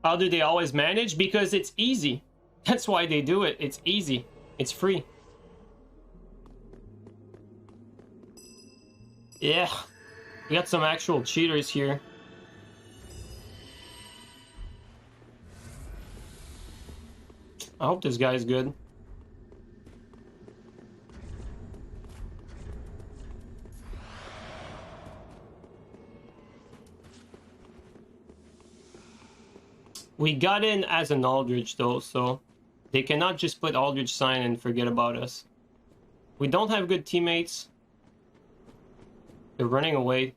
How do they always manage? Because it's easy. That's why they do it. It's easy. It's free. Yeah. We got some actual cheaters here. I hope this guy's good. We got in as an Aldrich though, so they cannot just put Aldrich sign and forget about us. We don't have good teammates. They're running away.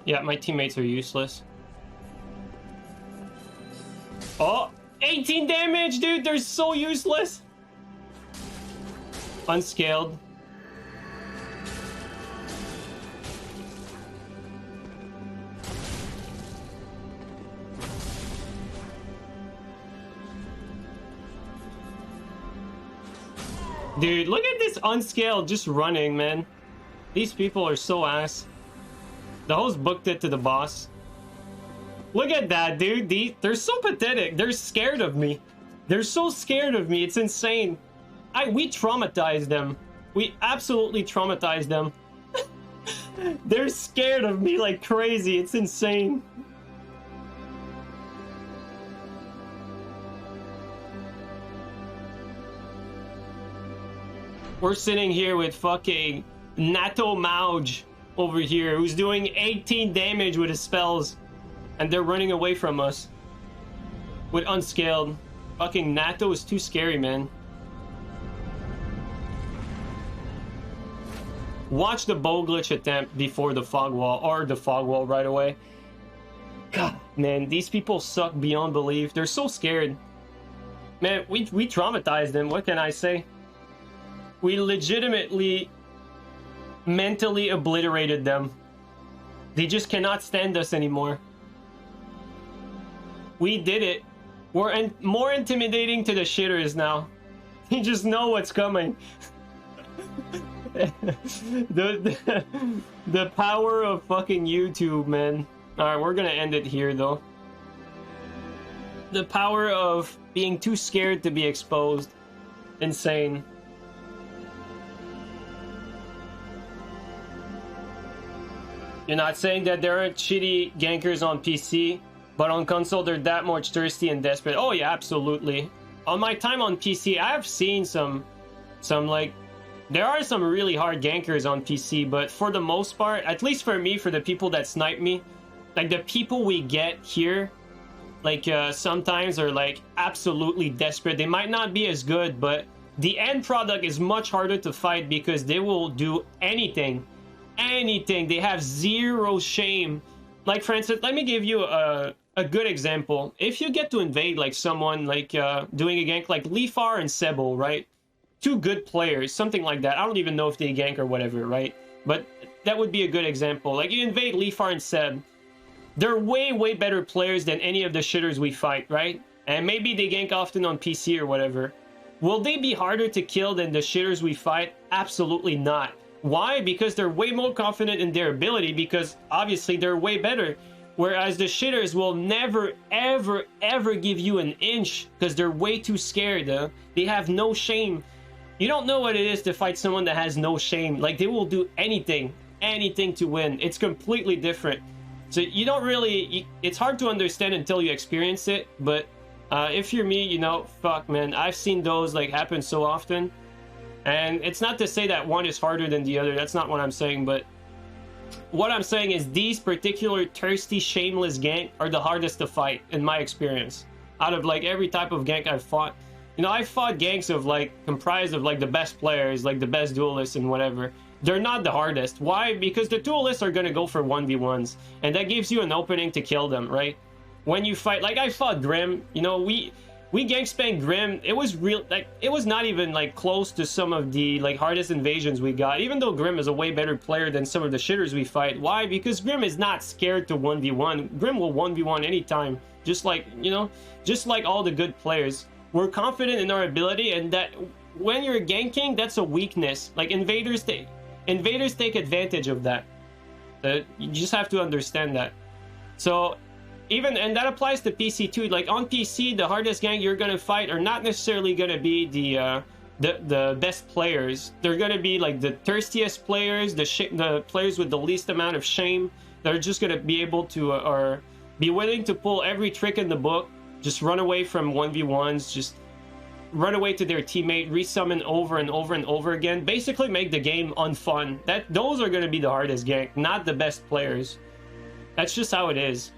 Yeah, my teammates are useless. Oh, 18 damage, dude. They're so useless. Unscaled. Dude, look at this unscaled just running, man. These people are so ass. The host booked it to the boss. Look at that, dude. They're so pathetic. They're scared of me. They're so scared of me. It's insane. We traumatized them. We absolutely traumatized them. They're scared of me like crazy. It's insane. We're sitting here with fucking Nato Mauj over here, who's doing 18 damage with his spells, and they're running away from us with unscaled. Fucking Nato is too scary, man. Watch the bow glitch attempt before the fog wall, or the fog wall right away. God, man, these people suck beyond belief. They're so scared. Man, we traumatized them. What can I say? We legitimately mentally obliterated them. They just cannot stand us anymore. We did it. We're more intimidating to the shitters now. You just know what's coming. the power of fucking YouTube, man. Alright, we're gonna end it here though. The power of being too scared to be exposed. Insane. You're not saying that there aren't shitty gankers on PC, but on console they're that much thirsty and desperate. Oh yeah, absolutely. On my time on PC, I've seen some like, there are some really hard gankers on PC, but for the most part, at least for me, for the people that snipe me, like the people we get here, like sometimes are like absolutely desperate. They might not be as good, but the end product is much harder to fight because they will do anything. Anything. They have zero shame. Like, for instance, let me give you a good example. If you get to invade like someone like doing a gank like Leafar and Sebbo, right? Two good players, something like that. I don't even know if they gank or whatever, right? But that would be a good example. Like, you invade Leafar and Seb. They're way better players than any of the shitters we fight, right? And maybe they gank often on PC or whatever. Will they be harder to kill than the shitters we fight? Absolutely not. Why? Because they're way more confident in their ability, because obviously they're way better. Whereas the shitters will never, ever give you an inch because they're way too scared. They have no shame. You don't know what it is to fight someone that has no shame. Like, they will do anything to win. It's completely different. So you don't really, it's hard to understand until you experience it. But if you're me, you know, fuck, man, I've seen those like happen so often. And it's not to say that one is harder than the other. That's not what I'm saying. But what I'm saying is these particular thirsty, shameless gank are the hardest to fight, in my experience. Out of like every type of gank I've fought. You know, I've fought ganks of like, comprised of like the best players, like the best duelists and whatever. They're not the hardest. Why? Because the duelists are going to go for 1v1s. And that gives you an opening to kill them, right? When you fight, like I fought Grim, you know, we gank spanked Grim. It was real, like, it was not even like close to some of the like hardest invasions we got, even though Grim is a way better player than some of the shitters we fight. Why? Because Grim is not scared to 1v1. Grim will 1v1 anytime, just like, you know, just like all the good players. We're confident in our ability, and that when you're ganking, that's a weakness. Like invaders take advantage of that. You just have to understand that. So even, and that applies to PC too. Like on PC, the hardest gank you're gonna fight are not necessarily gonna be the best players. They're gonna be like the thirstiest players, the players with the least amount of shame. They're just gonna be able to or be willing to pull every trick in the book, just run away from 1v1s, just run away to their teammate, resummon over and over and over again, basically make the game unfun. Those are gonna be the hardest gank, not the best players. That's just how it is.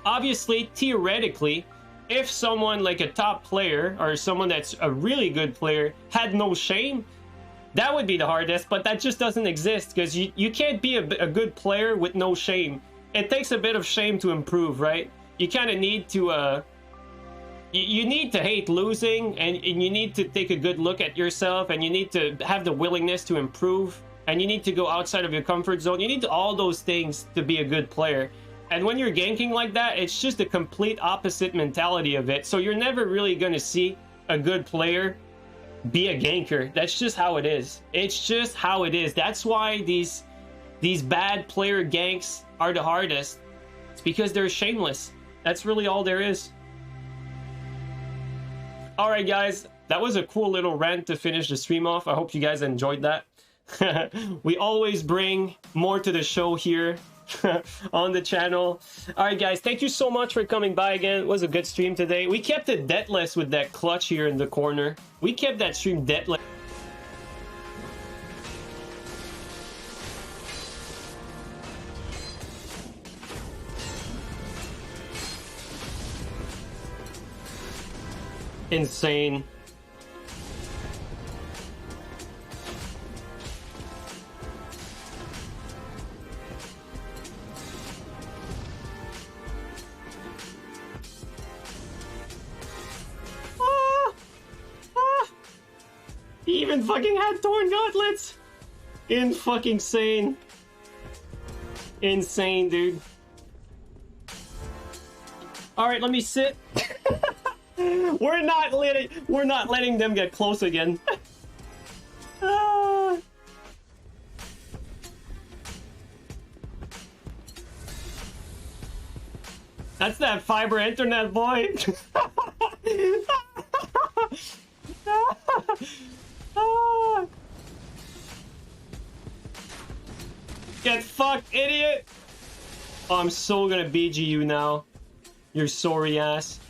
Obviously, theoretically, if someone like a top player or someone that's a really good player had no shame, that would be the hardest, but that just doesn't exist, because you can't be a good player with no shame. It takes a bit of shame to improve, right? You kind of need to you need to hate losing, and you need to take a good look at yourself, and you need to have the willingness to improve, and you need to go outside of your comfort zone. You need all those things to be a good player. And when you're ganking like that, it's just the complete opposite mentality of it. So you're never really going to see a good player be a ganker. That's just how it is. It's just how it is. That's why these bad player ganks are the hardest. It's because they're shameless. That's really all there is. All right, guys, that was a cool little rant to finish the stream off. I hope you guys enjoyed that. We always bring more to the show here on the channel. All right, guys, thank you so much for coming by again. It was a good stream today. We kept it deathless with that clutch here in the corner. We kept that stream deathless. Insane. He even fucking had torn gauntlets. In fucking sane. Insane, dude. All right, let me sit. We're not letting them get close again. That's that fiber internet, boy. Get fucked, idiot. Oh, I'm so gonna BG you now. You're sorry ass.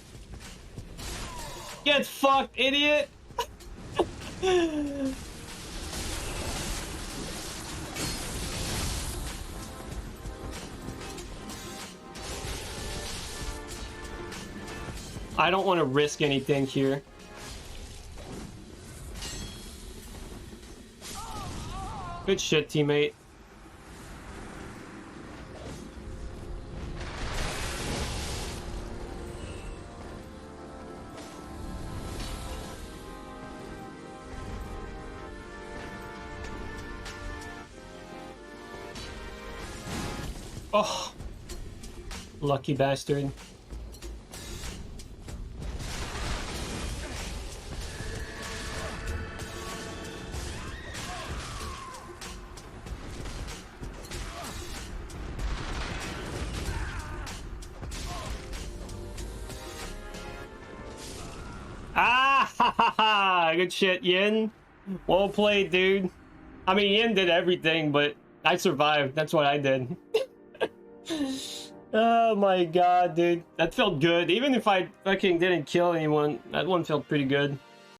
Get fucked, idiot! I don't want to risk anything here. Good shit, teammate. Oh, lucky bastard. Ah, ha ha ha! Good shit, Yin. Well played, dude. I mean, Yin did everything, but I survived. That's what I did. Oh my god, dude. That felt good. Even if I fucking didn't kill anyone, that one felt pretty good.